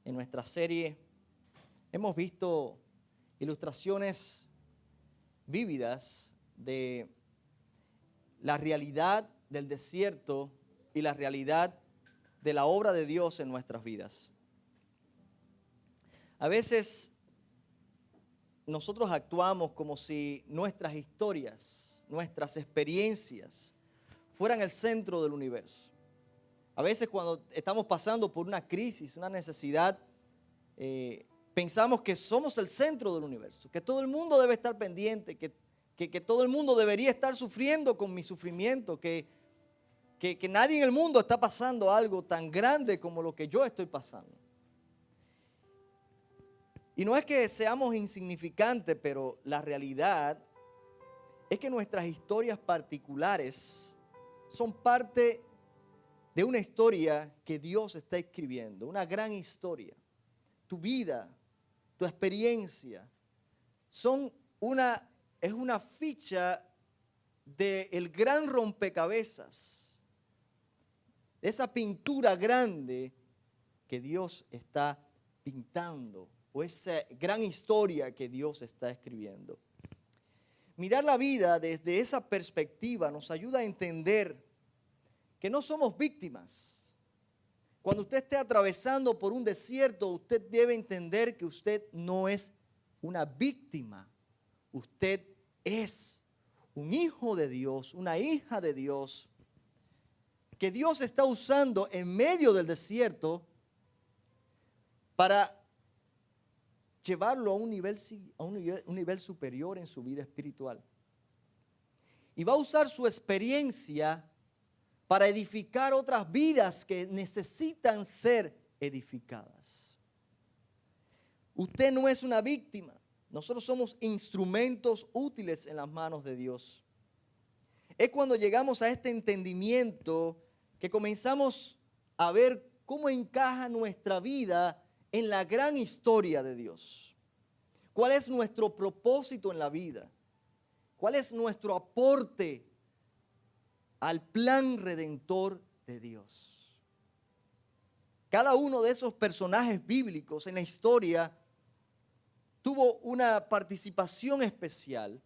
En nuestra serie hemos visto ilustraciones vívidas de la realidad del desierto y la realidad de la obra de Dios en nuestras vidas. A veces nosotros actuamos como si nuestras historias, nuestras experiencias fueran el centro del universo. A veces cuando estamos pasando por una crisis, una necesidad, pensamos que somos el centro del universo, que todo el mundo debe estar pendiente, que todo el mundo debería estar sufriendo con mi sufrimiento, que nadie en el mundo está pasando algo tan grande como lo que yo estoy pasando. Y no es que seamos insignificantes, pero la realidad es que nuestras historias particulares son parte de una historia que Dios está escribiendo, una gran historia. Tu vida, tu experiencia, es una ficha del gran rompecabezas, esa pintura grande que Dios está pintando, o esa gran historia que Dios está escribiendo. Mirar la vida desde esa perspectiva nos ayuda a entender que no somos víctimas. Cuando usted esté atravesando por un desierto, usted debe entender que usted no es una víctima. Usted es un hijo de Dios, una hija de Dios, que Dios está usando en medio del desierto para llevarlo a un nivel superior en su vida espiritual. Y va a usar su experiencia para edificar otras vidas que necesitan ser edificadas. Usted no es una víctima. Nosotros somos instrumentos útiles en las manos de Dios. Es cuando llegamos a este entendimiento que comenzamos a ver cómo encaja nuestra vida en la gran historia de Dios. ¿Cuál es nuestro propósito en la vida? ¿Cuál es nuestro aporte al plan redentor de Dios? Cada uno de esos personajes bíblicos en la historia tuvo una participación especial.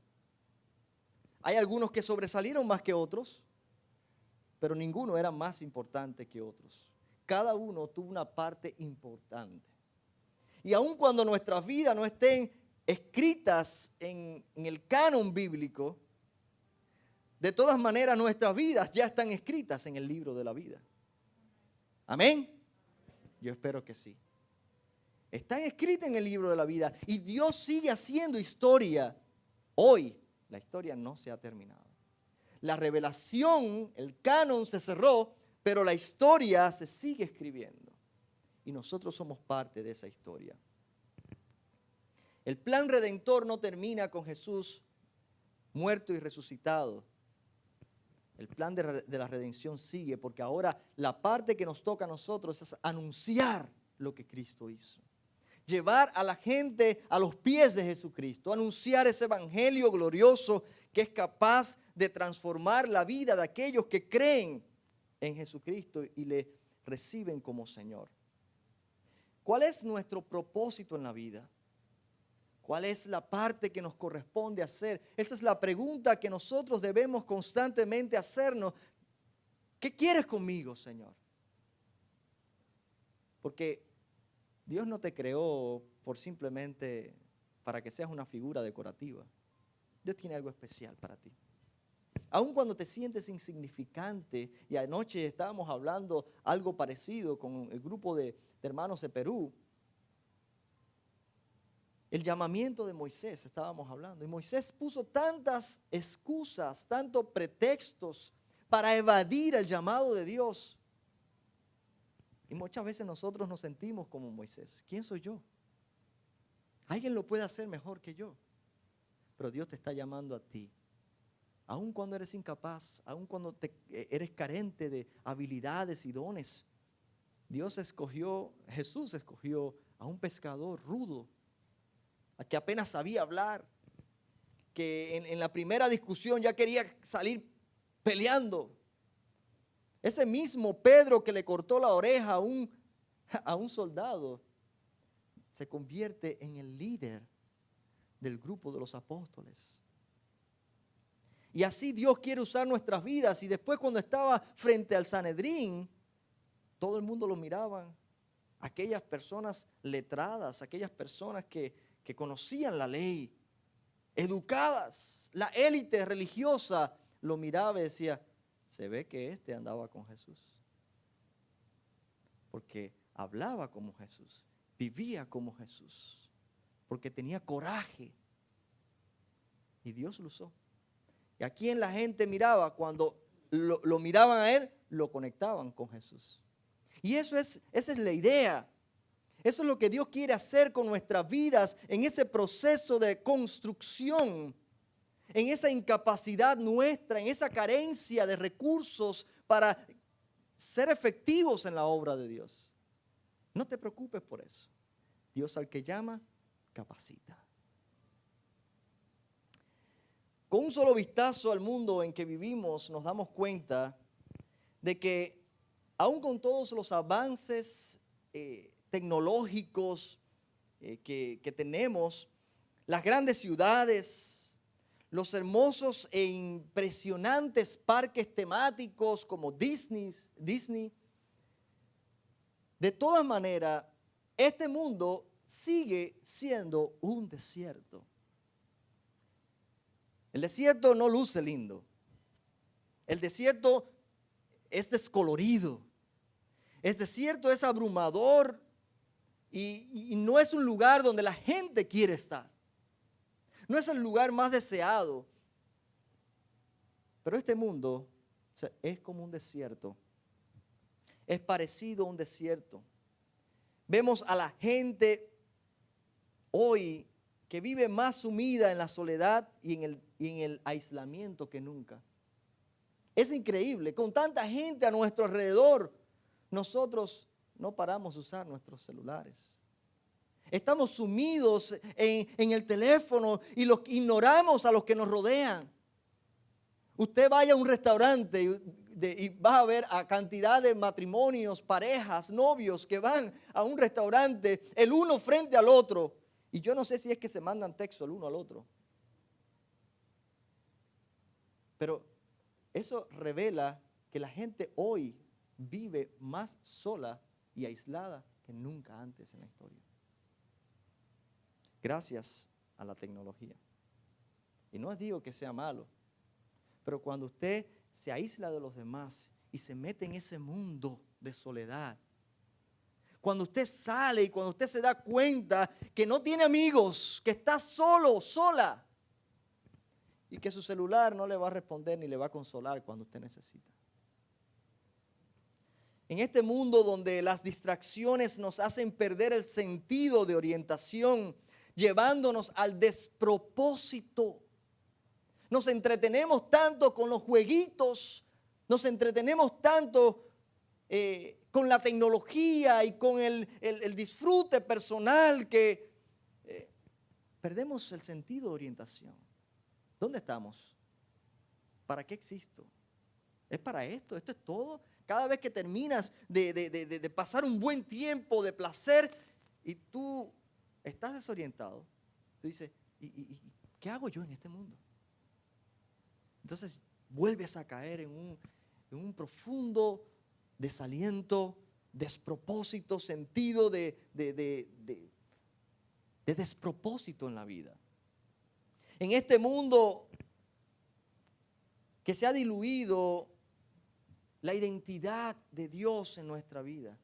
Hay algunos que sobresalieron más que otros, pero ninguno era más importante que otros. Cada uno tuvo una parte importante. Y aun cuando nuestras vidas no estén escritas en el canon bíblico, de todas maneras nuestras vidas ya están escritas en el libro de la vida. ¿Amén? Yo espero que sí. Están escritas en el libro de la vida y Dios sigue haciendo historia. Hoy la historia no se ha terminado. La revelación, el canon se cerró, pero la historia se sigue escribiendo. Y nosotros somos parte de esa historia. El plan redentor no termina con Jesús muerto y resucitado. El plan de la redención sigue, porque ahora la parte que nos toca a nosotros es anunciar lo que Cristo hizo. Llevar a la gente a los pies de Jesucristo, anunciar ese evangelio glorioso que es capaz de transformar la vida de aquellos que creen en Jesucristo y le reciben como Señor. ¿Cuál es nuestro propósito en la vida? ¿Cuál es la parte que nos corresponde hacer? Esa es la pregunta que nosotros debemos constantemente hacernos. ¿Qué quieres conmigo, Señor? Porque Dios no te creó por simplemente para que seas una figura decorativa. Dios tiene algo especial para ti. Aun cuando te sientes insignificante, y anoche estábamos hablando algo parecido con el grupo de hermanos de Perú, el llamamiento de Moisés estábamos hablando, y Moisés puso tantas excusas, tantos pretextos para evadir el llamado de Dios. Y muchas veces nosotros nos sentimos como Moisés. ¿Quién soy yo? Alguien lo puede hacer mejor que yo. Pero Dios te está llamando a ti. Aun cuando eres incapaz, aun cuando eres carente de habilidades y dones. Jesús escogió a un pescador rudo, a que apenas sabía hablar, que en la primera discusión ya quería salir peleando. Ese mismo Pedro que le cortó la oreja a un soldado, se convierte en el líder del grupo de los apóstoles. Y así Dios quiere usar nuestras vidas. Y después, cuando estaba frente al Sanedrín, todo el mundo lo miraban. Aquellas personas letradas, aquellas personas que conocían la ley, educadas, la élite religiosa, lo miraba y decía, se ve que este andaba con Jesús. Porque hablaba como Jesús, vivía como Jesús, porque tenía coraje. Y Dios lo usó. Y a quien la gente miraba, cuando lo miraban a él, lo conectaban con Jesús. Y esa es la idea. Eso es lo que Dios quiere hacer con nuestras vidas en ese proceso de construcción, en esa incapacidad nuestra, en esa carencia de recursos para ser efectivos en la obra de Dios. No te preocupes por eso. Dios al que llama, capacita. Con un solo vistazo al mundo en que vivimos, nos damos cuenta de que aún con todos los avances tecnológicos que tenemos, las grandes ciudades, los hermosos e impresionantes parques temáticos como Disney, de todas maneras, este mundo sigue siendo un desierto. El desierto no luce lindo. El desierto es descolorido. El desierto es abrumador y no es un lugar donde la gente quiere estar. No es el lugar más deseado. Pero este mundo es como un desierto. Es parecido a un desierto. Vemos a la gente hoy que vive más sumida en la soledad y en el aislamiento que nunca. Es increíble, con tanta gente a nuestro alrededor, nosotros no paramos de usar nuestros celulares. Estamos sumidos en el teléfono y ignoramos a los que nos rodean. Usted vaya a un restaurante y va a ver a cantidad de matrimonios, parejas, novios que van a un restaurante, el uno frente al otro. Y yo no sé si es que se mandan texto el uno al otro. Pero eso revela que la gente hoy vive más sola y aislada que nunca antes en la historia. Gracias a la tecnología. Y no digo que sea malo, pero cuando usted se aísla de los demás y se mete en ese mundo de soledad, cuando usted sale y cuando usted se da cuenta que no tiene amigos, que está solo, sola, y que su celular no le va a responder ni le va a consolar cuando usted necesita. En este mundo donde las distracciones nos hacen perder el sentido de orientación, llevándonos al despropósito. Nos entretenemos tanto con los jueguitos, nos entretenemos tanto con la tecnología y con el disfrute personal que perdemos el sentido de orientación. ¿Dónde estamos? ¿Para qué existo? ¿Es para esto? ¿Esto es todo? Cada vez que terminas de pasar un buen tiempo de placer y tú estás desorientado, tú dices, ¿y qué hago yo en este mundo? Entonces vuelves a caer en un profundo desaliento, despropósito, sentido de despropósito en la vida. En este mundo que se ha diluido la identidad de Dios en nuestra vida.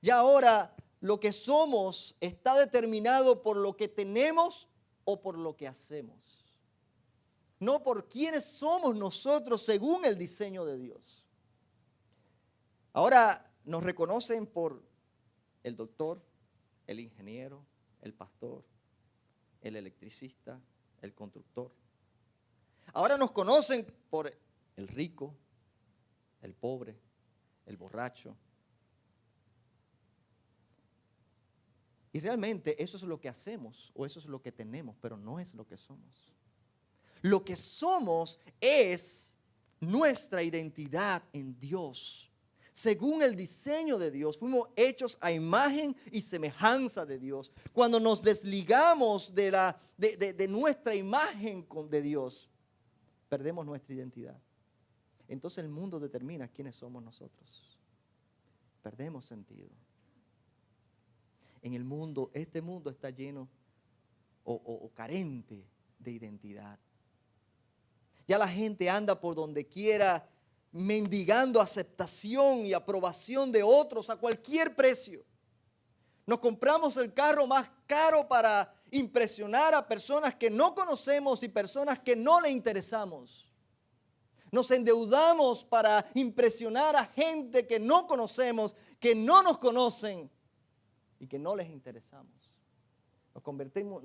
Ya ahora lo que somos está determinado por lo que tenemos o por lo que hacemos. No por quiénes somos nosotros según el diseño de Dios. Ahora nos reconocen por el doctor, el ingeniero, el pastor, el electricista, el constructor. Ahora nos conocen por el rico, el pobre, el borracho. Y realmente eso es lo que hacemos o eso es lo que tenemos, pero no es lo que somos. Lo que somos es nuestra identidad en Dios. según el diseño de Dios. Fuimos hechos a imagen y semejanza de Dios. Cuando nos desligamos de nuestra imagen de Dios, perdemos nuestra identidad. Entonces el mundo determina quiénes somos nosotros. Perdemos sentido. En el mundo, este mundo está lleno o carente de identidad. Ya la gente anda por donde quiera mendigando aceptación y aprobación de otros a cualquier precio. Nos compramos el carro más caro para impresionar a personas que no conocemos y personas que no le interesamos. Nos endeudamos para impresionar a gente que no conocemos, que no nos conocen y que no les interesamos. Nos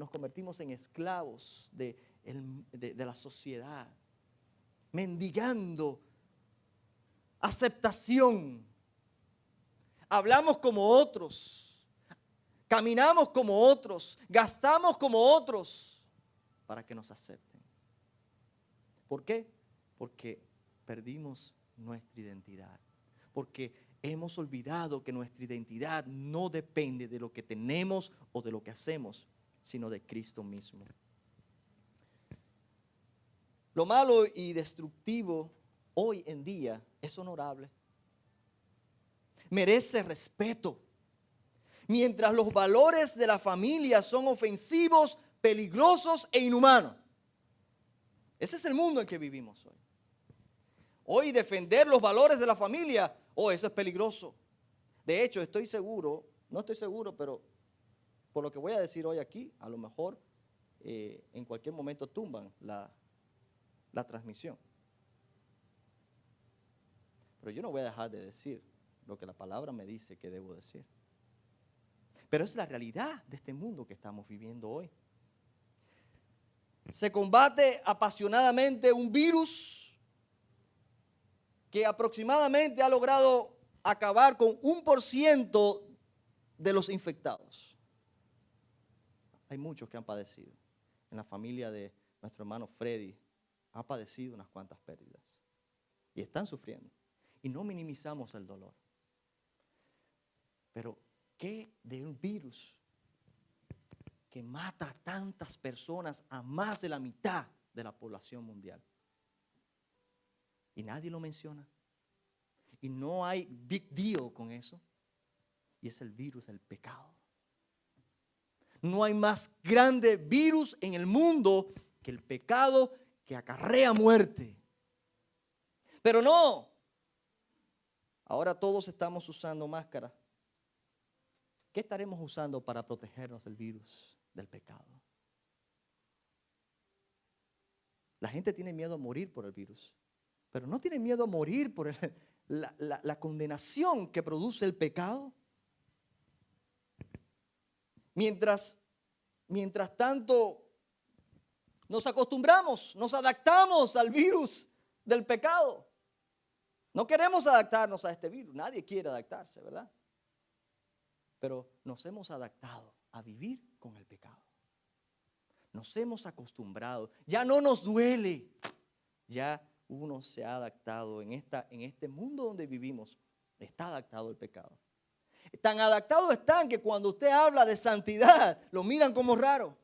convertimos en esclavos de la sociedad, mendigando aceptación. Hablamos como otros, caminamos como otros, gastamos como otros para que nos acepten. ¿Por qué? Porque perdimos nuestra identidad. Porque hemos olvidado que nuestra identidad no depende de lo que tenemos o de lo que hacemos, sino de Cristo mismo. Lo malo y destructivo hoy en día es honorable. Merece respeto. Mientras los valores de la familia son ofensivos, peligrosos e inhumanos. Ese es el mundo en que vivimos hoy. Hoy defender los valores de la familia, eso es peligroso. De hecho, estoy seguro, no estoy seguro, pero por lo que voy a decir hoy aquí, a lo mejor en cualquier momento tumban la transmisión. Pero yo no voy a dejar de decir lo que la palabra me dice que debo decir. Pero es la realidad de este mundo que estamos viviendo hoy. Se combate apasionadamente un virus que aproximadamente ha logrado acabar con 1% de los infectados. Hay muchos que han padecido. En la familia de nuestro hermano Freddy ha padecido unas cuantas pérdidas. Y están sufriendo. Y no minimizamos el dolor. Pero, ¿qué de un virus que mata a tantas personas, a más de la mitad de la población mundial? Y nadie lo menciona. Y no hay big deal con eso. Y es el virus del pecado. No hay más grande virus en el mundo que el pecado que acarrea muerte. Pero no. Ahora todos estamos usando máscara. ¿Qué estaremos usando para protegernos del virus del pecado? La gente tiene miedo a morir por el virus. Pero no tiene miedo a morir por la condenación que produce el pecado. Mientras tanto, nos acostumbramos, nos adaptamos al virus del pecado. No queremos adaptarnos a este virus. Nadie quiere adaptarse, ¿verdad? Pero nos hemos adaptado a vivir con el pecado. Nos hemos acostumbrado. Ya no nos duele. Ya uno se ha adaptado en este mundo donde vivimos. Está adaptado al pecado. Tan adaptados están que cuando usted habla de santidad, lo miran como raro.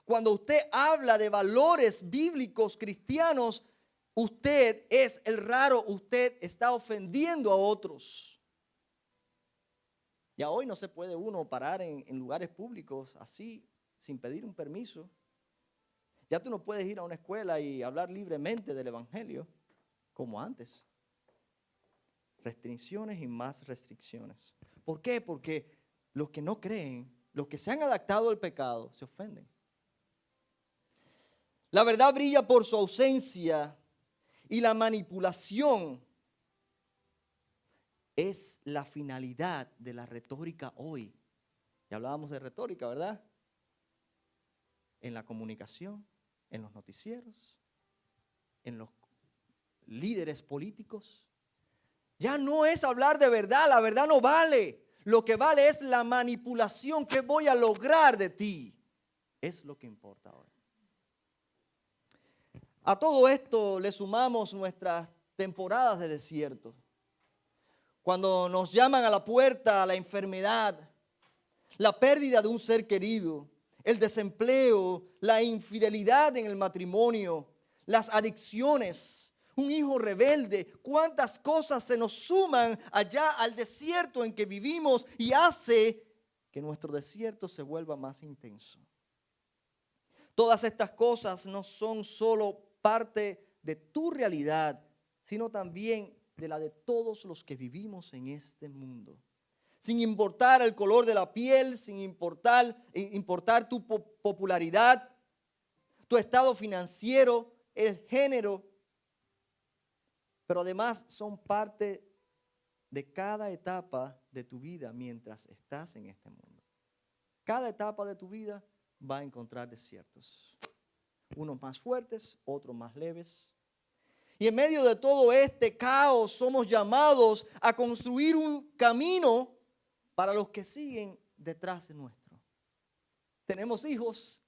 Cuando usted habla de valores bíblicos cristianos, usted es el raro, usted está ofendiendo a otros. Ya hoy no se puede uno parar en lugares públicos así, sin pedir un permiso. Ya tú no puedes ir a una escuela y hablar libremente del evangelio como antes. Restricciones y más restricciones. ¿Por qué? Porque los que no creen, los que se han adaptado al pecado, se ofenden. La verdad brilla por su ausencia y la manipulación es la finalidad de la retórica hoy. Ya hablábamos de retórica, ¿verdad? En la comunicación, en los noticieros, en los líderes políticos. Ya no es hablar de verdad, la verdad no vale. Lo que vale es la manipulación que voy a lograr de ti. Es lo que importa ahora. A todo esto le sumamos nuestras temporadas de desierto. cuando nos llaman a la puerta la enfermedad, la pérdida de un ser querido, el desempleo, la infidelidad en el matrimonio, las adicciones, un hijo rebelde, cuántas cosas se nos suman allá al desierto en que vivimos y hace que nuestro desierto se vuelva más intenso. Todas estas cosas no son solo parte de tu realidad, sino también de la de todos los que vivimos en este mundo. Sin importar el color de la piel, sin importar tu popularidad, tu estado financiero, el género, pero además son parte de cada etapa de tu vida mientras estás en este mundo. Cada etapa de tu vida va a encontrar desiertos, unos más fuertes, otros más leves. Y en medio de todo este caos somos llamados a construir un camino para los que siguen detrás de nuestro. Tenemos hijos.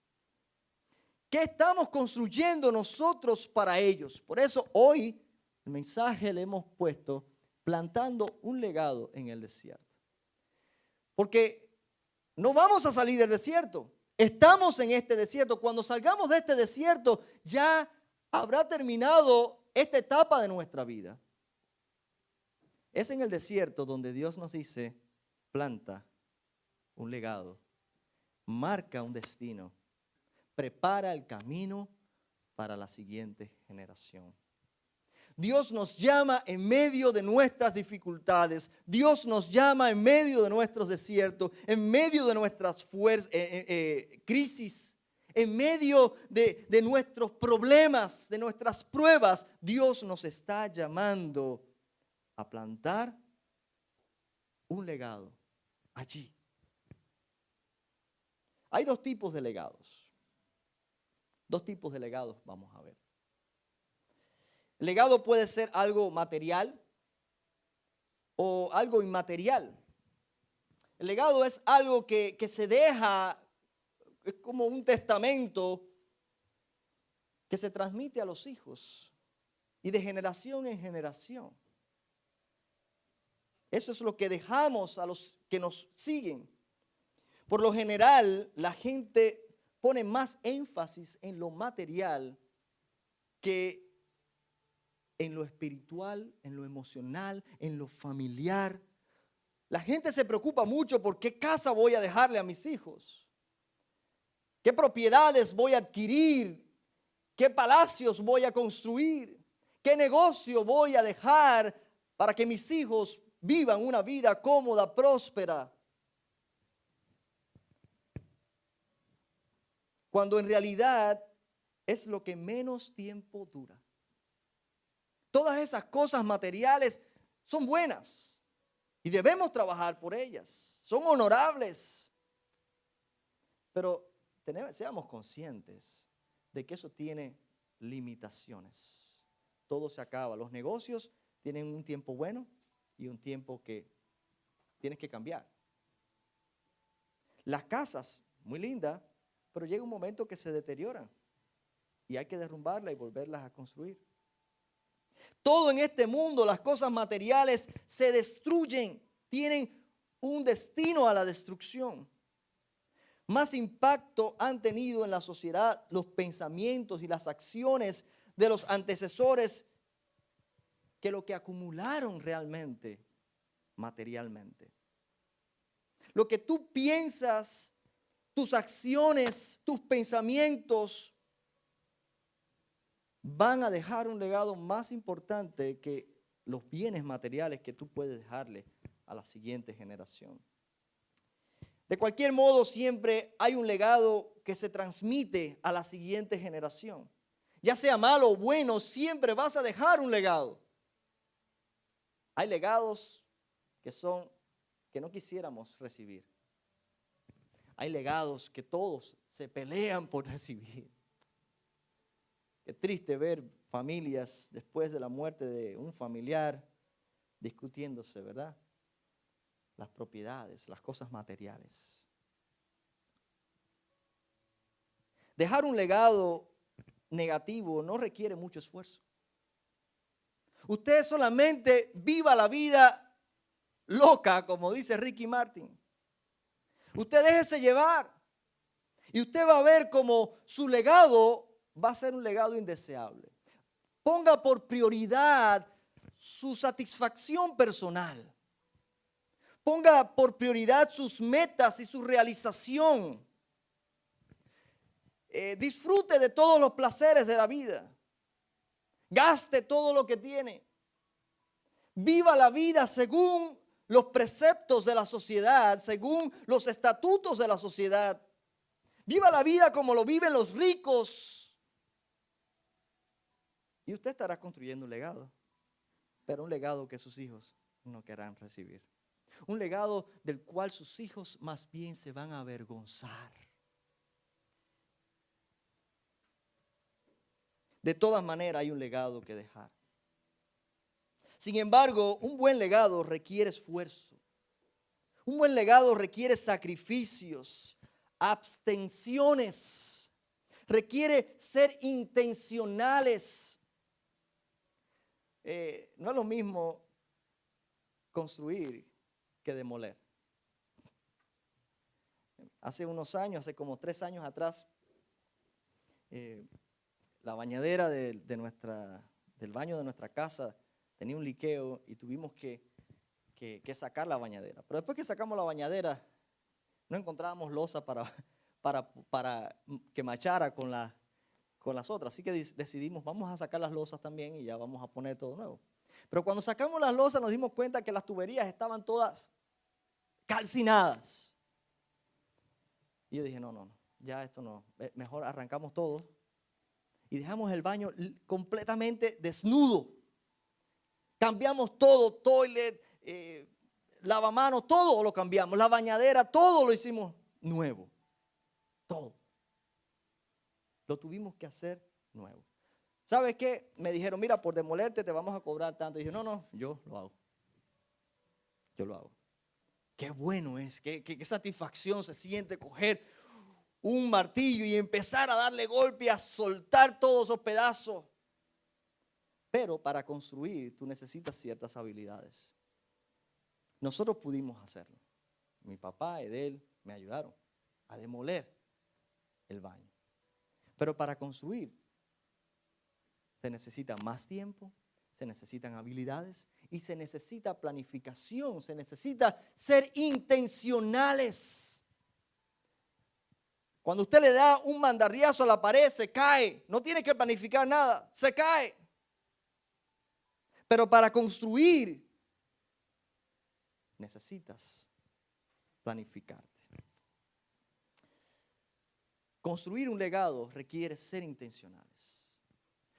¿Qué estamos construyendo nosotros para ellos? Por eso hoy el mensaje le hemos puesto plantando un legado en el desierto. Porque no vamos a salir del desierto. Estamos en este desierto. Cuando salgamos de este desierto ya habrá terminado esta etapa de nuestra vida. Es en el desierto donde Dios nos dice, planta un legado, marca un destino, prepara el camino para la siguiente generación. Dios nos llama en medio de nuestras dificultades. Dios nos llama en medio de nuestros desiertos, en medio de nuestras crisis, en medio de nuestros problemas, de nuestras pruebas. Dios nos está llamando a plantar un legado allí. Hay dos tipos de legados. Dos tipos de legados vamos a ver. El legado puede ser algo material o algo inmaterial. El legado es algo que se deja, es como un testamento que se transmite a los hijos y de generación en generación. Eso es lo que dejamos a los que nos siguen. Por lo general, la gente pone más énfasis en lo material que en lo espiritual, en lo emocional, en lo familiar. La gente se preocupa mucho por qué casa voy a dejarle a mis hijos, qué propiedades voy a adquirir, qué palacios voy a construir, qué negocio voy a dejar para que mis hijos vivan una vida cómoda, próspera. Cuando en realidad es lo que menos tiempo dura. Todas esas cosas materiales son buenas y debemos trabajar por ellas. Son honorables. Pero seamos conscientes de que eso tiene limitaciones. Todo se acaba. Los negocios tienen un tiempo bueno y un tiempo que tienes que cambiar. Las casas, muy lindas, pero llega un momento que se deterioran y hay que derrumbarlas y volverlas a construir. Todo en este mundo, las cosas materiales se destruyen, tienen un destino a la destrucción. Más impacto han tenido en la sociedad los pensamientos y las acciones de los antecesores que lo que acumularon realmente materialmente. Lo que tú piensas, tus acciones, tus pensamientos van a dejar un legado más importante que los bienes materiales que tú puedes dejarle a la siguiente generación. De cualquier modo, siempre hay un legado que se transmite a la siguiente generación. Ya sea malo o bueno, siempre vas a dejar un legado. Hay legados que no quisiéramos recibir. Hay legados que todos se pelean por recibir. Es triste ver familias después de la muerte de un familiar discutiéndose, ¿verdad? Las propiedades, las cosas materiales. Dejar un legado negativo no requiere mucho esfuerzo. Usted solamente viva la vida loca, como dice Ricky Martin. Usted déjese llevar y usted va a ver cómo su legado va a ser un legado indeseable. Ponga por prioridad su satisfacción personal. Ponga por prioridad sus metas y su realización. Disfrute de todos los placeres de la vida. Gaste todo lo que tiene. Viva la vida según los preceptos de la sociedad, según los estatutos de la sociedad. Viva la vida como lo viven los ricos. Y usted estará construyendo un legado, pero un legado que sus hijos no querrán recibir. Un legado del cual sus hijos más bien se van a avergonzar. De todas maneras hay un legado que dejar. Sin embargo, un buen legado requiere esfuerzo. Un buen legado requiere sacrificios, abstenciones. Requiere ser intencionales. No es lo mismo construir que demoler. Hace unos años, hace como 3 años atrás, la bañadera del baño de nuestra casa tenía un liqueo y tuvimos que sacar la bañadera. Pero después que sacamos la bañadera, no encontrábamos losa para que machara con las otras. Así que decidimos, vamos a sacar las losas también y ya vamos a poner todo nuevo. Pero cuando sacamos las losas nos dimos cuenta que las tuberías estaban todas calcinadas. Y yo dije, no, ya esto no, mejor arrancamos todo y dejamos el baño completamente desnudo. Cambiamos todo, toilet, lavamanos, todo lo cambiamos, la bañadera, todo lo hicimos nuevo, todo. Lo tuvimos que hacer nuevo. ¿Sabes qué? Me dijeron, mira, por demolerte te vamos a cobrar tanto. Y dije, no, yo lo hago. Yo lo hago. Qué bueno es, qué satisfacción se siente coger un martillo y empezar a darle golpe, a soltar todos esos pedazos. Pero para construir tú necesitas ciertas habilidades. Nosotros pudimos hacerlo. Mi papá, Edel, me ayudaron a demoler el baño. Pero para construir se necesita más tiempo, se necesitan habilidades y se necesita planificación, se necesita ser intencionales. Cuando usted le da un mandarriazo a la pared, se cae, no tiene que planificar nada, se cae. Pero para construir necesitas planificarte. Construir un legado requiere ser intencionales.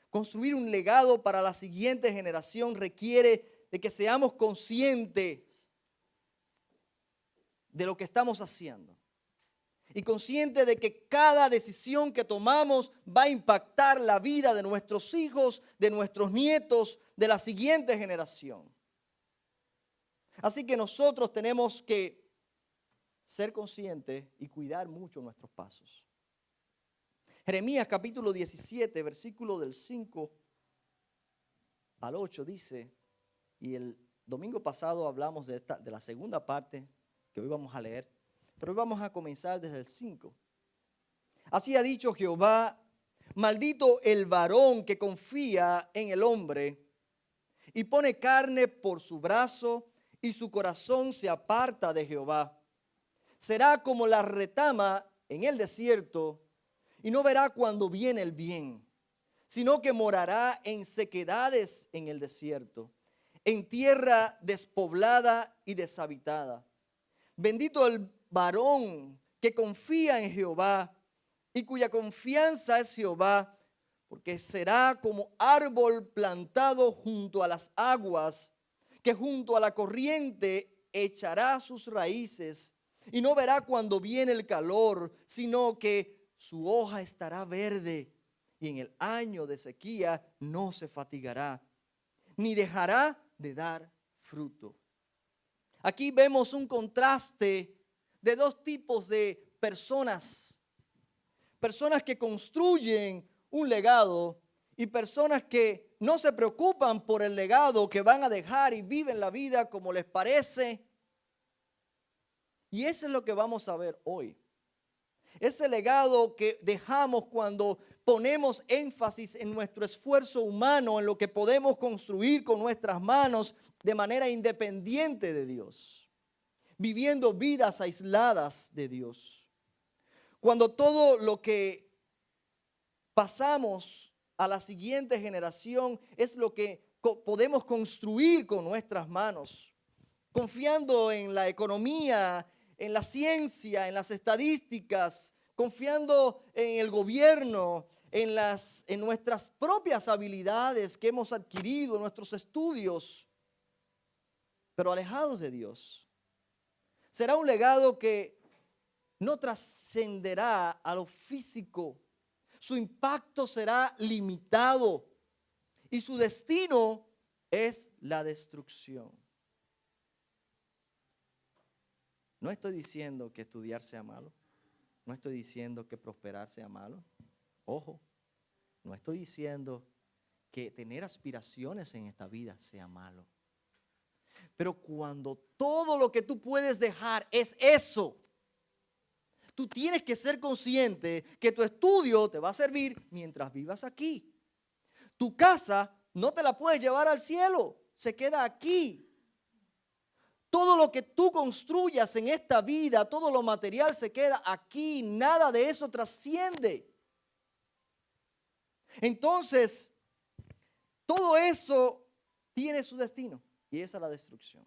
Construir un legado para la siguiente generación requiere de que seamos conscientes de lo que estamos haciendo. Y conscientes de que cada decisión que tomamos va a impactar la vida de nuestros hijos, de nuestros nietos, de la siguiente generación. Así que nosotros tenemos que ser conscientes y cuidar mucho nuestros pasos. Jeremías capítulo 17, versículo del 5 al 8 dice, y el domingo pasado hablamos de la segunda parte que hoy vamos a leer, pero hoy vamos a comenzar desde el 5. Así ha dicho Jehová, maldito el varón que confía en el hombre y pone carne por su brazo y su corazón se aparta de Jehová. Será como la retama en el desierto y no verá cuando viene el bien, sino que morará en sequedades en el desierto, en tierra despoblada y deshabitada. Bendito el varón que confía en Jehová y cuya confianza es Jehová, porque será como árbol plantado junto a las aguas, que junto a la corriente echará sus raíces y no verá cuando viene el calor, sino que su hoja estará verde y en el año de sequía no se fatigará, ni dejará de dar fruto. Aquí vemos un contraste de dos tipos de personas. Personas que construyen un legado y personas que no se preocupan por el legado que van a dejar y viven la vida como les parece. Y eso es lo que vamos a ver hoy. Ese legado que dejamos cuando ponemos énfasis en nuestro esfuerzo humano, en lo que podemos construir con nuestras manos de manera independiente de Dios, viviendo vidas aisladas de Dios. Cuando todo lo que pasamos a la siguiente generación es lo que podemos construir con nuestras manos, confiando en la economía, en la ciencia, en las estadísticas, confiando en el gobierno, en nuestras propias habilidades que hemos adquirido, en nuestros estudios, pero alejados de Dios. Será un legado que no trascenderá a lo físico. Su impacto será limitado y su destino es la destrucción. No estoy diciendo que estudiar sea malo. No estoy diciendo que prosperar sea malo. Ojo, no estoy diciendo que tener aspiraciones en esta vida sea malo. Pero cuando todo lo que tú puedes dejar es eso, tú tienes que ser consciente que tu estudio te va a servir mientras vivas aquí. Tu casa no te la puedes llevar al cielo, se queda aquí. Todo lo que tú construyas en esta vida, todo lo material se queda aquí, nada de eso trasciende. Entonces, todo eso tiene su destino y esa es la destrucción.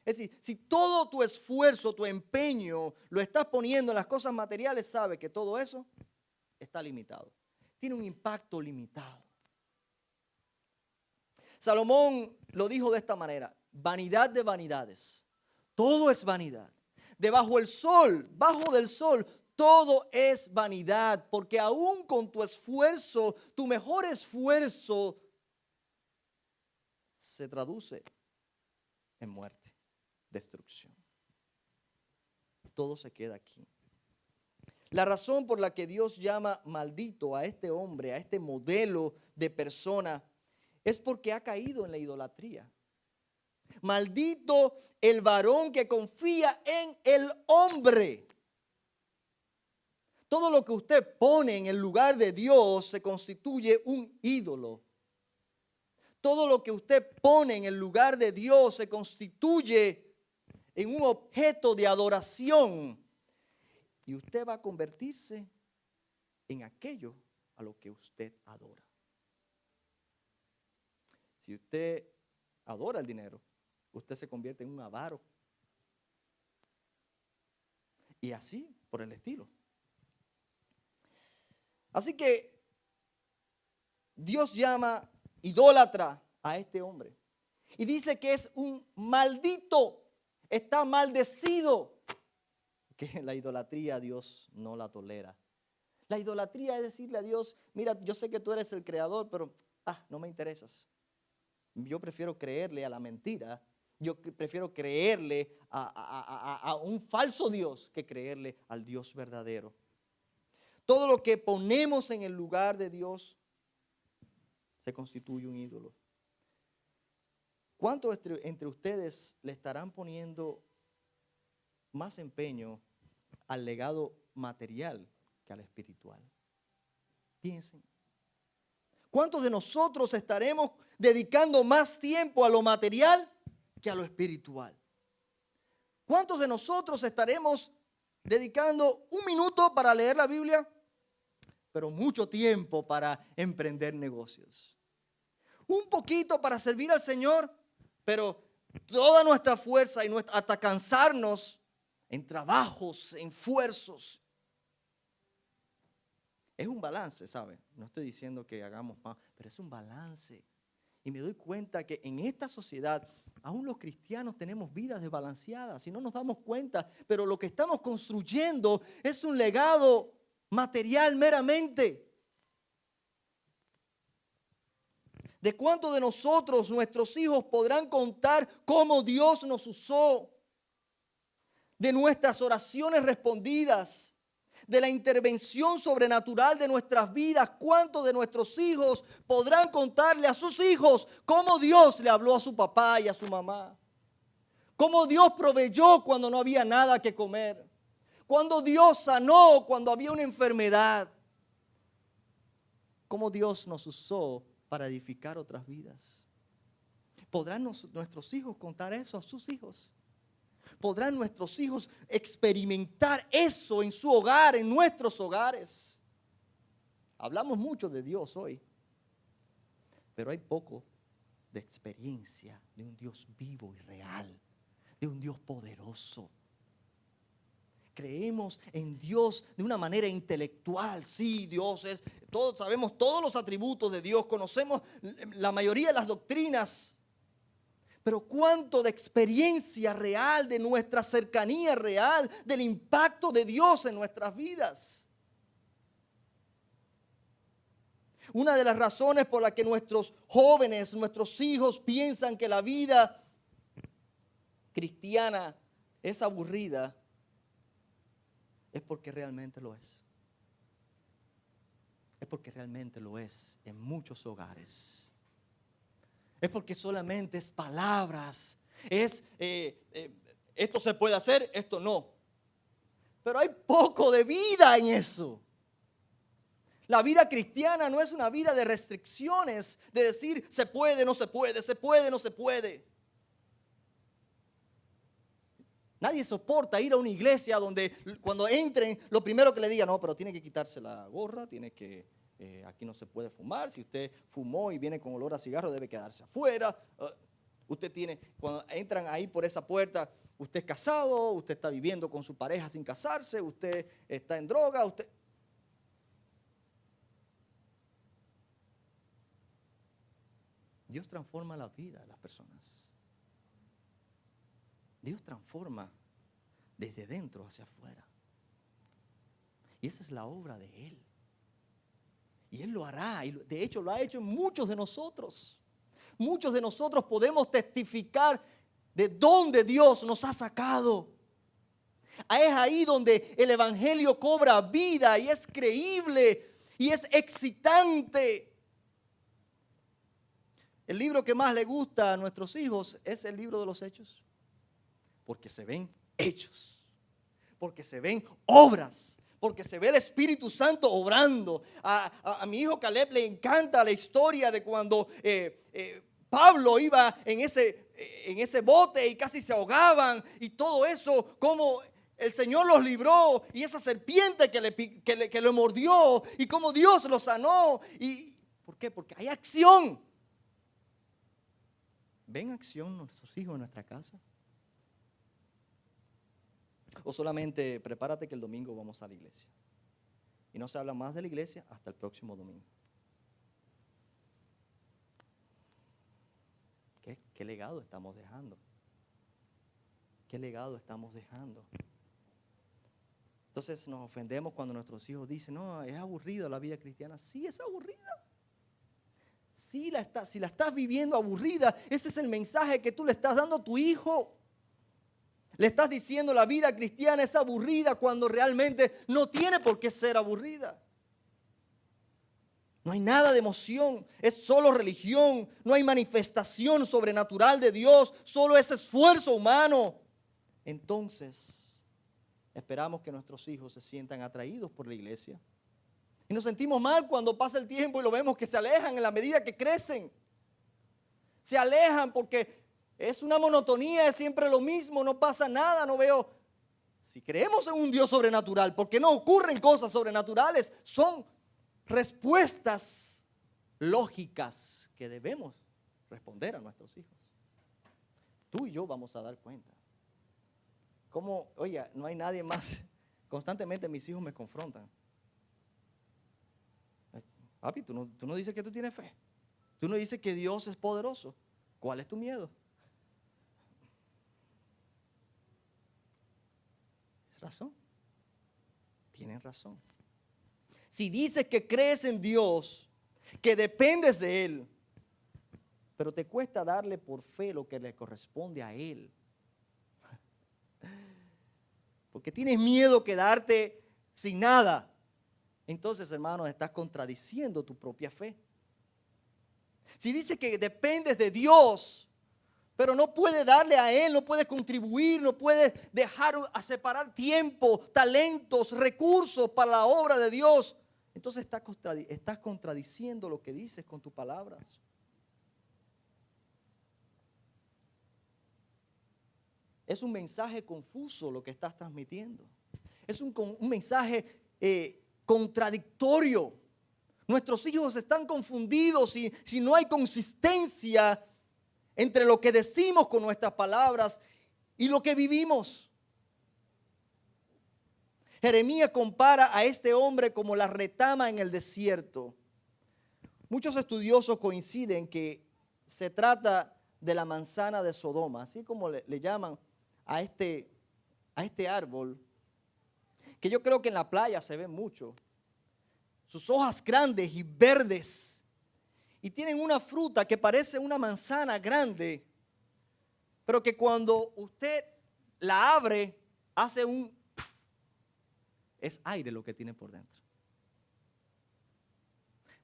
Es decir, si todo tu esfuerzo, tu empeño lo estás poniendo en las cosas materiales, sabe que todo eso está limitado. Tiene un impacto limitado. Salomón lo dijo de esta manera: vanidad de vanidades, todo es vanidad. Debajo del sol, bajo del sol, todo es vanidad, porque aún con tu esfuerzo, tu mejor esfuerzo se traduce en muerte, destrucción. Todo se queda aquí. La razón por la que Dios llama maldito a este hombre, a este modelo de persona, es porque ha caído en la idolatría. Maldito el varón que confía en el hombre. Todo lo que usted pone en el lugar de Dios se constituye un ídolo. Todo lo que usted pone en el lugar de Dios se constituye en un objeto de adoración. Y usted va a convertirse en aquello a lo que usted adora. Si usted adora el dinero, usted se convierte en un avaro. Y así por el estilo. Así que Dios llama idólatra a este hombre. Y dice que es un maldito, está maldecido. Que la idolatría Dios no la tolera. La idolatría es decirle a Dios: mira, yo sé que tú eres el creador, pero no me interesas. Yo prefiero creerle a la mentira. Yo prefiero creerle a un falso Dios que creerle al Dios verdadero. Todo lo que ponemos en el lugar de Dios se constituye un ídolo. ¿Cuántos entre ustedes le estarán poniendo más empeño al legado material que al espiritual? Piensen. ¿Cuántos de nosotros estaremos dedicando más tiempo a lo material que a lo espiritual? ¿Cuántos de nosotros estaremos dedicando un minuto para leer la Biblia, pero mucho tiempo para emprender negocios? Un poquito para servir al Señor, pero toda nuestra fuerza y hasta cansarnos en trabajos, en esfuerzos. Es un balance, ¿sabe? No estoy diciendo que hagamos más, pero es un balance. Y me doy cuenta que en esta sociedad, aún los cristianos tenemos vidas desbalanceadas y no nos damos cuenta, pero lo que estamos construyendo es un legado material meramente. ¿De cuántos de nosotros, nuestros hijos, podrán contar cómo Dios nos usó? De nuestras oraciones respondidas, de la intervención sobrenatural de nuestras vidas, ¿cuántos de nuestros hijos podrán contarle a sus hijos cómo Dios le habló a su papá y a su mamá? Cómo Dios proveyó cuando no había nada que comer. Cuando Dios sanó cuando había una enfermedad. Cómo Dios nos usó para edificar otras vidas. ¿Podrán nuestros hijos contar eso a sus hijos? ¿Podrán nuestros hijos experimentar eso en su hogar, en nuestros hogares? Hablamos mucho de Dios hoy, pero hay poco de experiencia de un Dios vivo y real, de un Dios poderoso. Creemos en Dios de una manera intelectual. Sí, Dios es, todos sabemos todos los atributos de Dios, conocemos la mayoría de las doctrinas. Pero cuánto de experiencia real, de nuestra cercanía real, del impacto de Dios en nuestras vidas. Una de las razones por las que nuestros jóvenes, nuestros hijos piensan que la vida cristiana es aburrida, es porque realmente lo es. Es porque realmente lo es en muchos hogares. Es porque solamente es palabras. Es esto se puede hacer, esto no. Pero hay poco de vida en eso. La vida cristiana no es una vida de restricciones, de decir se puede, no se puede, se puede, no se puede. Nadie soporta ir a una iglesia donde cuando entren, lo primero que le digan, no, pero tiene que quitarse la gorra, tiene que, aquí no se puede fumar. Si usted fumó y viene con olor a cigarro, debe quedarse afuera. Usted tiene, cuando entran ahí por esa puerta, usted es casado, usted está viviendo con su pareja sin casarse, usted está en droga, usted... Dios transforma la vida de las personas. Dios transforma desde dentro hacia afuera. Y esa es la obra de Él. Y Él lo hará. Y de hecho lo ha hecho en muchos de nosotros. Muchos de nosotros podemos testificar de dónde Dios nos ha sacado. Es ahí donde el evangelio cobra vida y es creíble y es excitante. El libro que más le gusta a nuestros hijos es el libro de los Hechos. Porque se ven hechos, porque se ven obras, porque se ve el Espíritu Santo obrando. A mi hijo Caleb le encanta la historia de cuando Pablo iba en ese bote y casi se ahogaban y todo eso, como el Señor los libró y esa serpiente que le mordió y cómo Dios los sanó. ¿Por qué? Porque hay acción. ¿Ven acción nuestros hijos en nuestra casa? O solamente prepárate que el domingo vamos a la iglesia. Y no se habla más de la iglesia hasta el próximo domingo. ¿Qué legado estamos dejando? ¿Qué legado estamos dejando? Entonces nos ofendemos cuando nuestros hijos dicen, no, es aburrida la vida cristiana. Sí, es aburrida. Si la estás viviendo aburrida, ese es el mensaje que tú le estás dando a tu hijo. Le estás diciendo la vida cristiana es aburrida cuando realmente no tiene por qué ser aburrida. No hay nada de emoción, es solo religión, no hay manifestación sobrenatural de Dios, solo es esfuerzo humano. Entonces, esperamos que nuestros hijos se sientan atraídos por la iglesia. Y nos sentimos mal cuando pasa el tiempo y lo vemos que se alejan en la medida que crecen. Se alejan porque es una monotonía, es siempre lo mismo, no pasa nada, no veo. Si creemos en un Dios sobrenatural, porque no ocurren cosas sobrenaturales, son respuestas lógicas que debemos responder a nuestros hijos. Tú y yo vamos a dar cuenta. Como, oye, no hay nadie más. Constantemente mis hijos me confrontan. Papi, tú no dices que tú tienes fe. Tú no dices que Dios es poderoso. ¿Cuál es tu miedo? ¿Es razón? Tienen razón. Si dices que crees en Dios, que dependes de Él, pero te cuesta darle por fe lo que le corresponde a Él, porque tienes miedo quedarte sin nada, entonces, hermanos, estás contradiciendo tu propia fe. Si dices que dependes de Dios, pero no puedes darle a Él, no puedes contribuir, no puedes dejar a separar tiempo, talentos, recursos para la obra de Dios, entonces estás contradiciendo lo que dices con tus palabras. Es un mensaje confuso lo que estás transmitiendo. Es un mensaje contradictorio. Nuestros hijos están confundidos si no hay consistencia entre lo que decimos con nuestras palabras y lo que vivimos. Jeremías compara a este hombre como la retama en el desierto. Muchos estudiosos coinciden que se trata de la manzana de Sodoma, así como le llaman a este árbol, que yo creo que en la playa se ve mucho. Sus hojas grandes y verdes, y tienen una fruta que parece una manzana grande, pero que cuando usted la abre, hace es aire lo que tiene por dentro.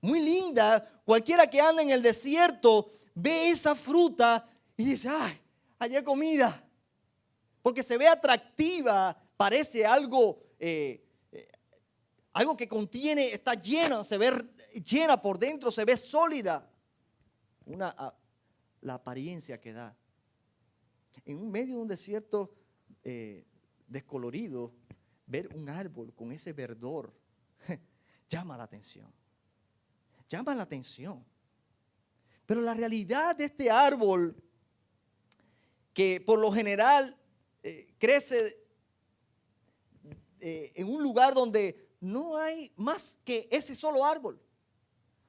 Muy linda, cualquiera que anda en el desierto ve esa fruta y dice, ay, allí hay comida. Porque se ve atractiva, parece algo que contiene, está llena, se ve llena por dentro, se ve sólida. La apariencia que da. En medio de un desierto descolorido, ver un árbol con ese verdor llama la atención. Llama la atención. Pero la realidad de este árbol, que por lo general crece en un lugar donde no hay más que ese solo árbol.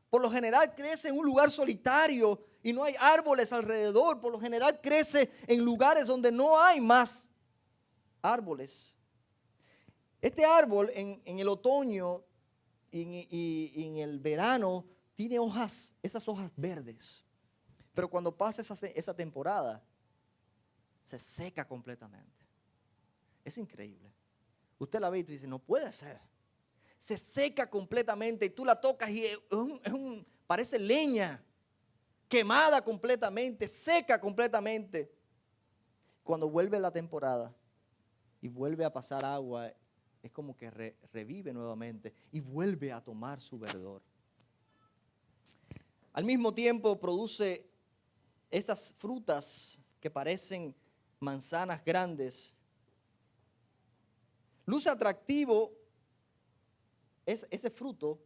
Por lo general crece en un lugar solitario y no hay árboles alrededor. Por lo general crece en lugares donde no hay más árboles. Este árbol en el otoño y en el verano tiene esas hojas verdes. Pero cuando pasa esa temporada, se seca completamente. Es increíble. Usted la ve y dice, no puede ser. Se seca completamente y tú la tocas y parece leña, quemada completamente, seca completamente. Cuando vuelve la temporada y vuelve a pasar agua, es como que revive nuevamente y vuelve a tomar su verdor. Al mismo tiempo produce esas frutas que parecen manzanas grandes. Luce atractivo ese fruto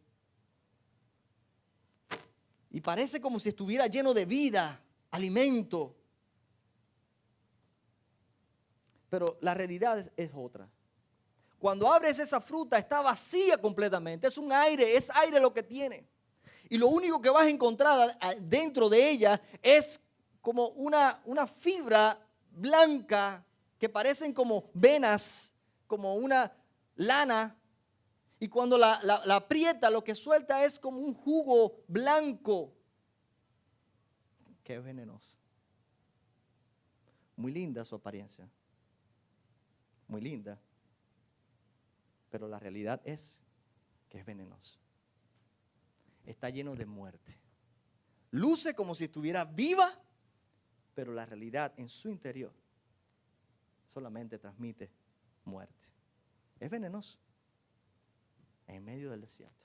y parece como si estuviera lleno de vida, alimento. Pero la realidad es otra. Cuando abres esa fruta está vacía completamente, es aire lo que tiene. Y lo único que vas a encontrar dentro de ella es como una fibra blanca que parecen como venas, como una lana. Y cuando la aprieta, lo que suelta es como un jugo blanco. Qué venenoso. Muy linda su apariencia. Muy linda. Pero la realidad es que es venenoso. Está lleno de muerte. Luce como si estuviera viva, pero la realidad en su interior solamente transmite muerte. Es venenoso. En medio del desierto.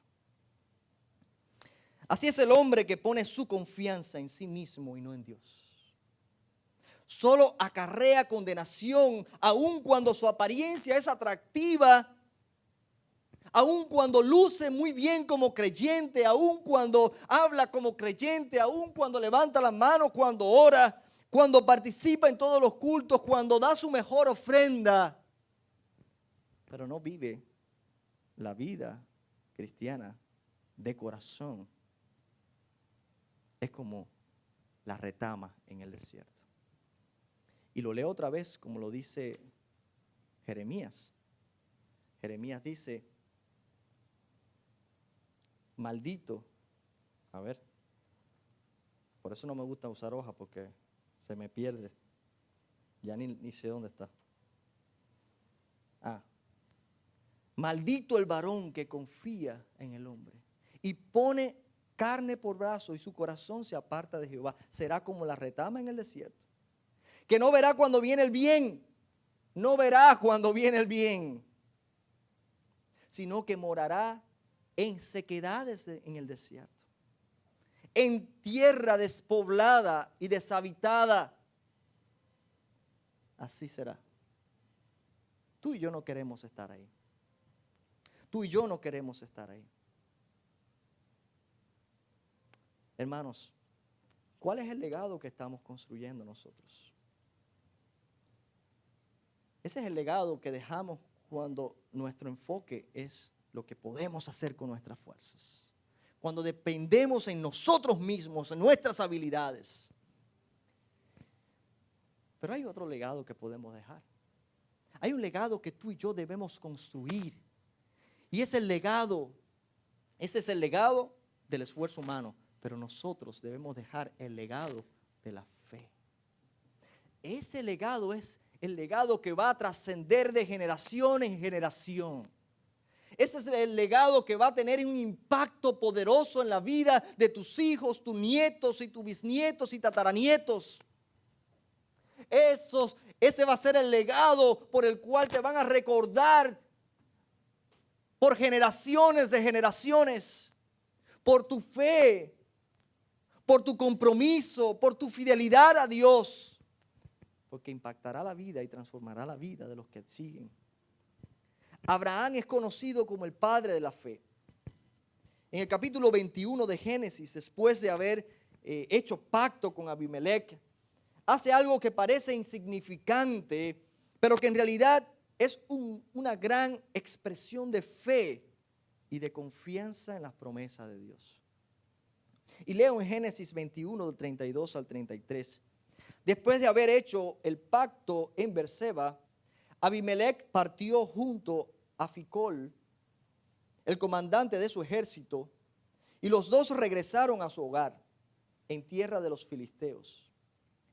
Así es el hombre que pone su confianza en sí mismo y no en Dios. Solo acarrea condenación, aun cuando su apariencia es atractiva, aun cuando luce muy bien como creyente, aun cuando habla como creyente, aun cuando levanta las manos, cuando ora, cuando participa en todos los cultos, cuando da su mejor ofrenda, pero no vive la vida cristiana de corazón. Es como la retama en el desierto. Y lo leo otra vez como lo dice Jeremías. Jeremías dice, maldito. A ver, por eso no me gusta usar hoja porque se me pierde. Ya ni sé dónde está. Maldito el varón que confía en el hombre y pone carne por brazo y su corazón se aparta de Jehová. Será como la retama en el desierto, que no verá cuando viene el bien, no verá cuando viene el bien, sino que morará en sequedades en el desierto, en tierra despoblada y deshabitada. Así será. Tú y yo no queremos estar ahí. Tú y yo no queremos estar ahí. Hermanos, ¿cuál es el legado que estamos construyendo nosotros? Ese es el legado que dejamos cuando nuestro enfoque es lo que podemos hacer con nuestras fuerzas. Cuando dependemos en nosotros mismos, en nuestras habilidades. Pero hay otro legado que podemos dejar. Hay un legado que tú y yo debemos construir. Y ese es el legado del esfuerzo humano. Pero nosotros debemos dejar el legado de la fe. Ese legado es el legado que va a trascender de generación en generación. Ese es el legado que va a tener un impacto poderoso en la vida de tus hijos, tus nietos y tus bisnietos y tataranietos. Ese va a ser el legado por el cual te van a recordar por generaciones de generaciones, por tu fe, por tu compromiso, por tu fidelidad a Dios, porque impactará la vida y transformará la vida de los que siguen. Abraham es conocido como el padre de la fe. En el capítulo 21 de Génesis, después de haber hecho pacto con Abimelech, hace algo que parece insignificante, pero que en realidad es una gran expresión de fe y de confianza en las promesas de Dios. Y leo en Génesis 21, del 32 al 33. Después de haber hecho el pacto en Beerseba, Abimelech partió junto a Ficol, el comandante de su ejército, y los dos regresaron a su hogar en tierra de los filisteos.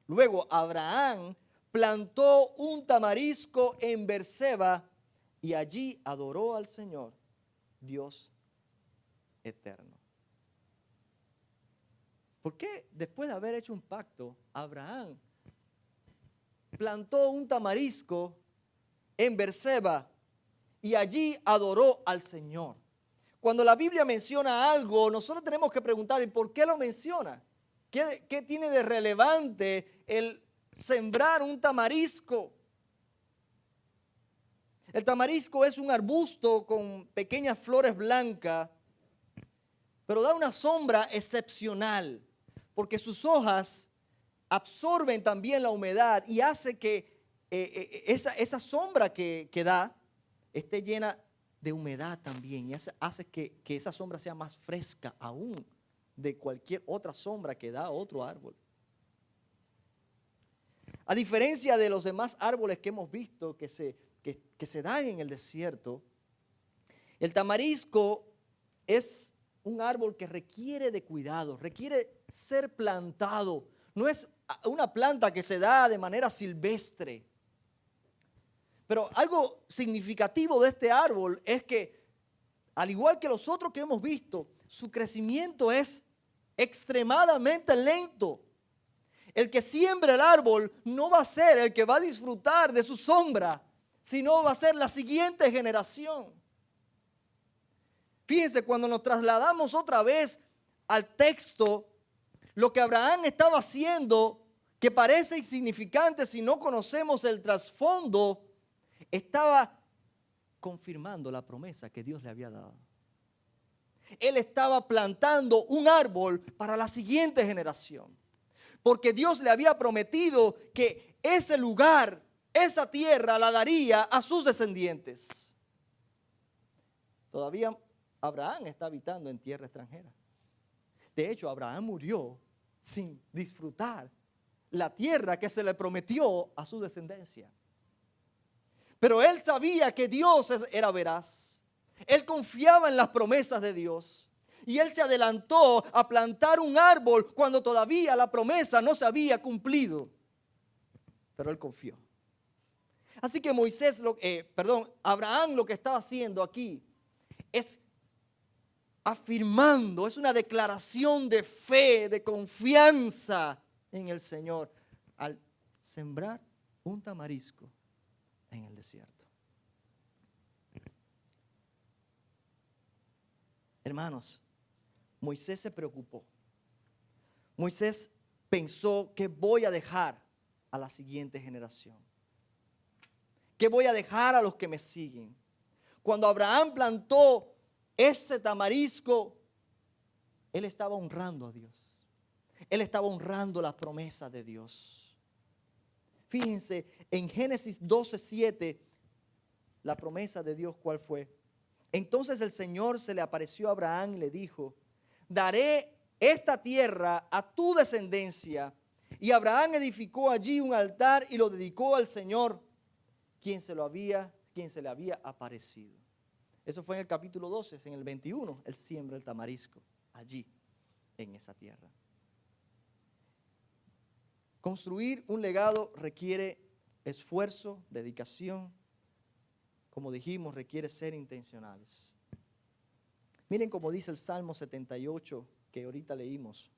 Luego Abraham plantó un tamarisco en Beerseba y allí adoró al Señor, Dios eterno. ¿Por qué después de haber hecho un pacto, Abraham plantó un tamarisco en Beerseba y allí adoró al Señor? Cuando la Biblia menciona algo, nosotros tenemos que preguntar, ¿y por qué lo menciona? ¿Qué tiene de relevante el sembrar un tamarisco? El tamarisco es un arbusto con pequeñas flores blancas, pero da una sombra excepcional, porque sus hojas absorben también la humedad y hace que esa sombra que da esté llena de humedad también, y hace que esa sombra sea más fresca aún de cualquier otra sombra que da otro árbol. A diferencia de los demás árboles que hemos visto que se dan en el desierto, el tamarisco es un árbol que requiere de cuidado, requiere ser plantado. No es una planta que se da de manera silvestre. Pero algo significativo de este árbol es que, al igual que los otros que hemos visto, su crecimiento es extremadamente lento. El que siembra el árbol no va a ser el que va a disfrutar de su sombra, sino va a ser la siguiente generación. Fíjense, cuando nos trasladamos otra vez al texto, lo que Abraham estaba haciendo, que parece insignificante si no conocemos el trasfondo, estaba confirmando la promesa que Dios le había dado. Él estaba plantando un árbol para la siguiente generación, porque Dios le había prometido que ese lugar, esa tierra la daría a sus descendientes. Todavía Abraham está habitando en tierra extranjera. De hecho, Abraham murió sin disfrutar la tierra que se le prometió a su descendencia. Pero él sabía que Dios era veraz. Él confiaba en las promesas de Dios. Y él se adelantó a plantar un árbol cuando todavía la promesa no se había cumplido. Pero él confió. Así que Abraham lo que estaba haciendo aquí es afirmando, es una declaración de fe, de confianza en el Señor al sembrar un tamarisco en el desierto. Hermanos, Moisés se preocupó. Moisés pensó: ¿qué voy a dejar a la siguiente generación? ¿Qué voy a dejar a los que me siguen? Cuando Abraham plantó ese tamarisco, él estaba honrando a Dios. Él estaba honrando la promesa de Dios. Fíjense, en Génesis 12:7, la promesa de Dios, ¿cuál fue? Entonces el Señor se le apareció a Abraham y le dijo: daré esta tierra a tu descendencia. Y Abraham edificó allí un altar y lo dedicó al Señor, quien se le había aparecido. Eso fue en el capítulo 12, en el 21, él siembra el tamarisco allí, en esa tierra. Construir un legado requiere esfuerzo, dedicación. Como dijimos, requiere ser intencionales. Miren cómo dice el Salmo 78 que ahorita leímos.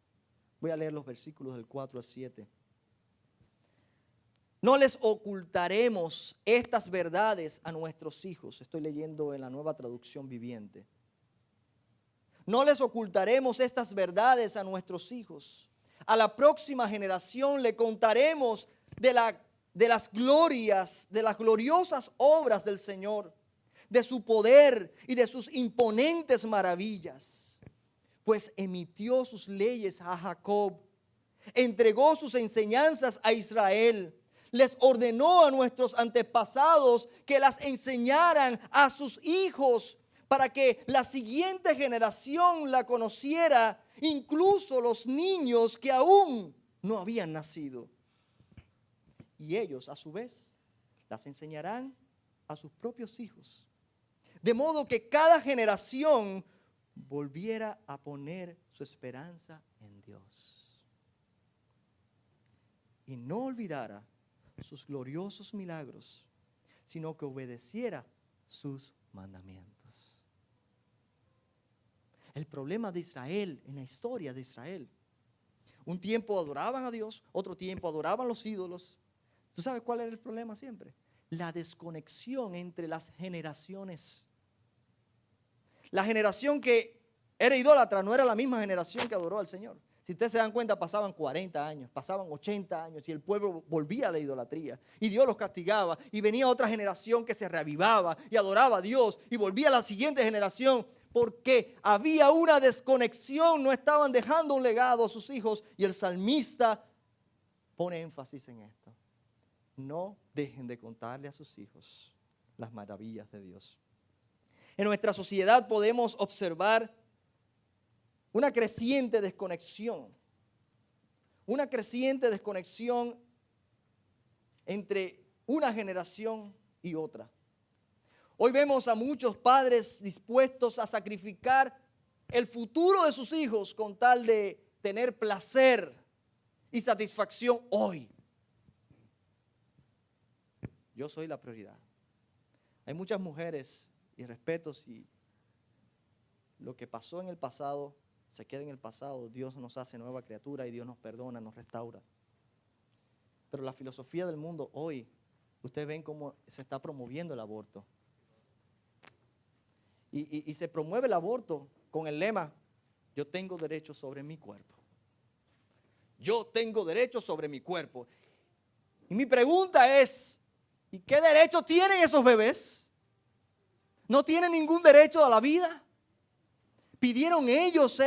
Voy a leer los versículos del 4 al 7. No les ocultaremos estas verdades a nuestros hijos. Estoy leyendo en la Nueva Traducción Viviente. No les ocultaremos estas verdades a nuestros hijos. A la próxima generación le contaremos de las gloriosas obras del Señor, de su poder y de sus imponentes maravillas. Pues emitió sus leyes a Jacob, entregó sus enseñanzas a Israel. Les ordenó a nuestros antepasados que las enseñaran a sus hijos para que la siguiente generación la conociera, incluso los niños que aún no habían nacido. Y ellos, a su vez, las enseñarán a sus propios hijos. De modo que cada generación volviera a poner su esperanza en Dios. Y no olvidara sus gloriosos milagros, sino que obedeciera sus mandamientos. El problema de Israel, en la historia de Israel, un tiempo adoraban a Dios, otro tiempo adoraban los ídolos. ¿Tú sabes cuál era el problema siempre? La desconexión entre las generaciones. La generación que era idólatra no era la misma generación que adoró al Señor. Si ustedes se dan cuenta, pasaban 40 años, pasaban 80 años y el pueblo volvía a la idolatría. Y Dios los castigaba y venía otra generación que se reavivaba y adoraba a Dios y volvía a la siguiente generación porque había una desconexión, no estaban dejando un legado a sus hijos. Y el salmista pone énfasis en esto. No dejen de contarle a sus hijos las maravillas de Dios. En nuestra sociedad podemos observar una creciente desconexión entre una generación y otra. Hoy vemos a muchos padres dispuestos a sacrificar el futuro de sus hijos con tal de tener placer y satisfacción hoy. Yo soy la prioridad. Hay muchas mujeres, y respeto si lo que pasó en el pasado se queda en el pasado. Dios nos hace nueva criatura y Dios nos perdona, nos restaura. Pero la filosofía del mundo hoy, ustedes ven cómo se está promoviendo el aborto. Y se promueve el aborto con el lema: yo tengo derecho sobre mi cuerpo. Yo tengo derecho sobre mi cuerpo. Y mi pregunta es, ¿y qué derecho tienen esos bebés? ¿No tienen ningún derecho a la vida? ¿Pidieron ellos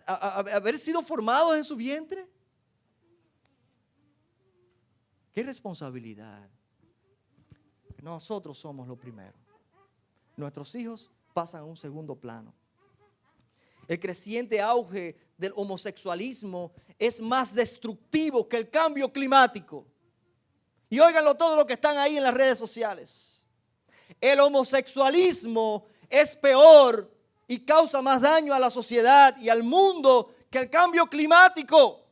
haber sido formados en su vientre? ¿Qué responsabilidad? Nosotros somos lo primero. Nuestros hijos pasan a un segundo plano. El creciente auge del homosexualismo es más destructivo que el cambio climático. Y óiganlo todo lo que están ahí en las redes sociales. El homosexualismo es peor y causa más daño a la sociedad y al mundo que el cambio climático.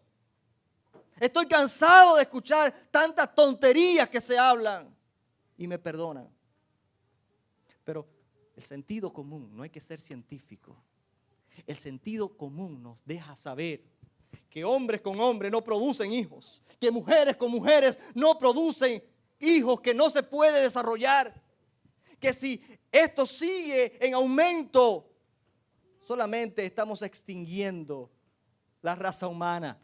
Estoy cansado de escuchar tantas tonterías que se hablan. Y me perdonan. Pero el sentido común, no hay que ser científico. El sentido común nos deja saber que hombres con hombres no producen hijos. Que mujeres con mujeres no producen hijos, que no se puede desarrollar. Que si esto sigue en aumento, solamente estamos extinguiendo la raza humana.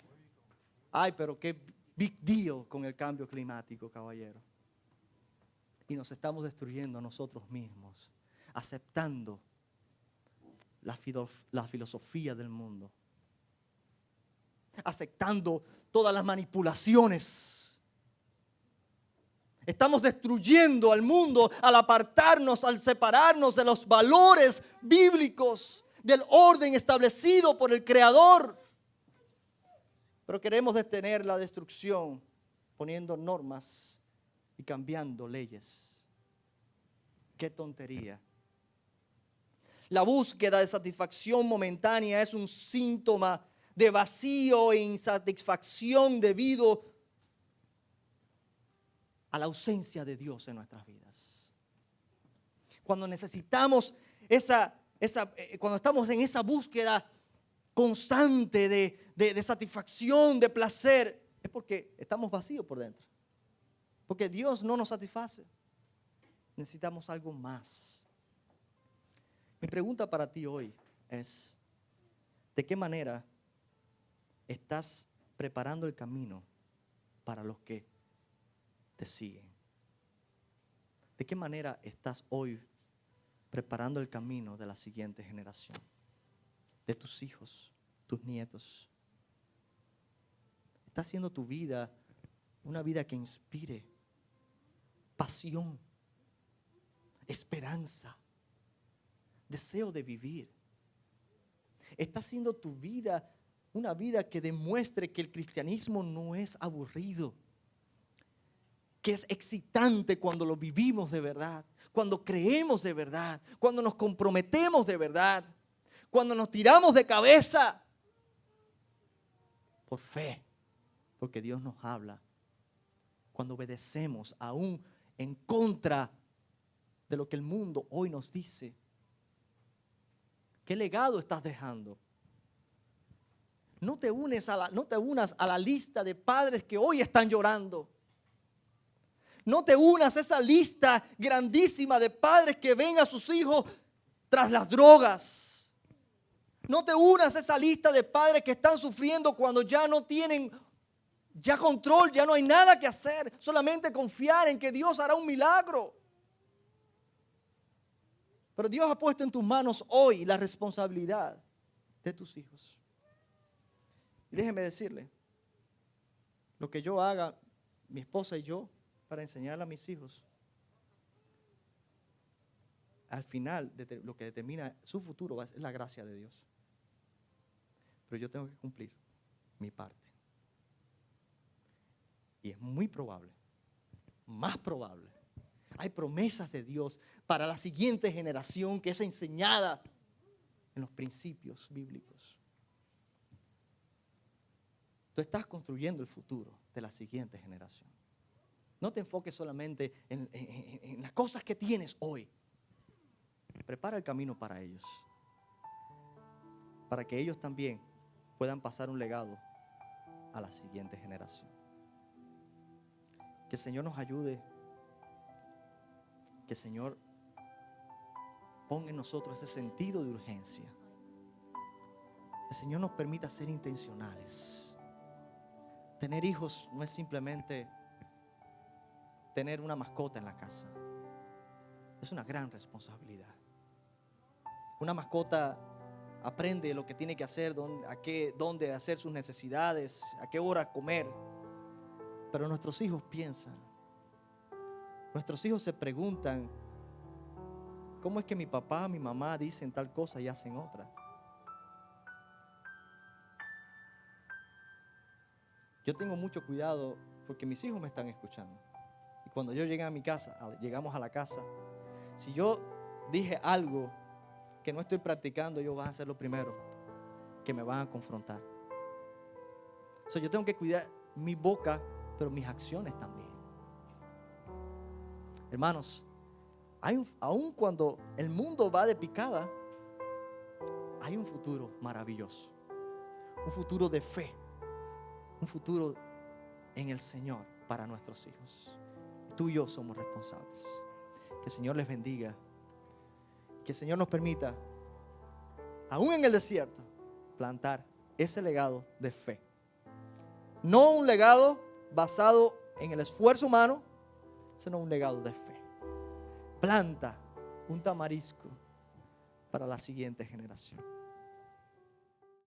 Ay, pero qué big deal con el cambio climático, caballero. Y nos estamos destruyendo a nosotros mismos, aceptando la filosofía del mundo, aceptando todas las manipulaciones. Estamos destruyendo al mundo al apartarnos, al separarnos de los valores bíblicos, del orden establecido por el Creador. Pero queremos detener la destrucción poniendo normas y cambiando leyes. ¡Qué tontería! La búsqueda de satisfacción momentánea es un síntoma de vacío e insatisfacción debido a la ausencia de Dios en nuestras vidas. Cuando necesitamos cuando estamos en esa búsqueda constante de satisfacción, de placer, es porque estamos vacíos por dentro. Porque Dios no nos satisface. Necesitamos algo más. Mi pregunta para ti hoy es, ¿de qué manera estás preparando el camino para los que te siguen? ¿De qué manera estás hoy preparando el camino de la siguiente generación? De tus hijos, tus nietos. ¿Estás haciendo tu vida una vida que inspire pasión, esperanza, deseo de vivir? ¿Estás haciendo tu vida una vida que demuestre que el cristianismo no es aburrido, que es excitante cuando lo vivimos de verdad, cuando creemos de verdad, cuando nos comprometemos de verdad, cuando nos tiramos de cabeza por fe, porque Dios nos habla, cuando obedecemos aún en contra de lo que el mundo hoy nos dice? ¿Qué legado estás dejando? No te unas a la lista de padres que hoy están llorando. No te unas a esa lista grandísima de padres que ven a sus hijos tras las drogas. No te unas a esa lista de padres que están sufriendo cuando ya no tienen ya control, ya no hay nada que hacer. Solamente confiar en que Dios hará un milagro. Pero Dios ha puesto en tus manos hoy la responsabilidad de tus hijos. Y déjeme decirle, lo que yo haga, mi esposa y yo, para enseñarle a mis hijos, al final lo que determina su futuro es la gracia de Dios. Pero yo tengo que cumplir mi parte. Y es muy probable, más probable, hay promesas de Dios para la siguiente generación que es enseñada en los principios bíblicos. Tú estás construyendo el futuro de la siguiente generación. No te enfoques solamente en las cosas que tienes hoy. Prepara el camino para ellos, para que ellos también puedan pasar un legado a la siguiente generación. Que el Señor nos ayude, que el Señor ponga en nosotros ese sentido de urgencia. Que el Señor nos permita ser intencionales. Tener hijos no es simplemente tener una mascota en la casa. Es una gran responsabilidad. Una mascota aprende lo que tiene que hacer, dónde hacer sus necesidades, a qué hora comer. Pero nuestros hijos piensan. Nuestros hijos se preguntan, ¿cómo es que mi papá, mi mamá dicen tal cosa y hacen otra? Yo tengo mucho cuidado porque mis hijos me están escuchando. Y cuando yo llegué a mi casa, llegamos a la casa, si yo dije algo que no estoy practicando, ellos van a ser lo primero que me van a confrontar. Yo tengo que cuidar mi boca, pero mis acciones también. Hermanos, aun cuando el mundo va de picada, hay un futuro maravilloso, un futuro de fe, un futuro en el Señor para nuestros hijos. Tú y yo somos responsables. Que el Señor les bendiga, que el Señor nos permita, aún en el desierto, plantar ese legado de fe. No un legado basado en el esfuerzo humano, sino un legado de fe. Planta un tamarisco para la siguiente generación.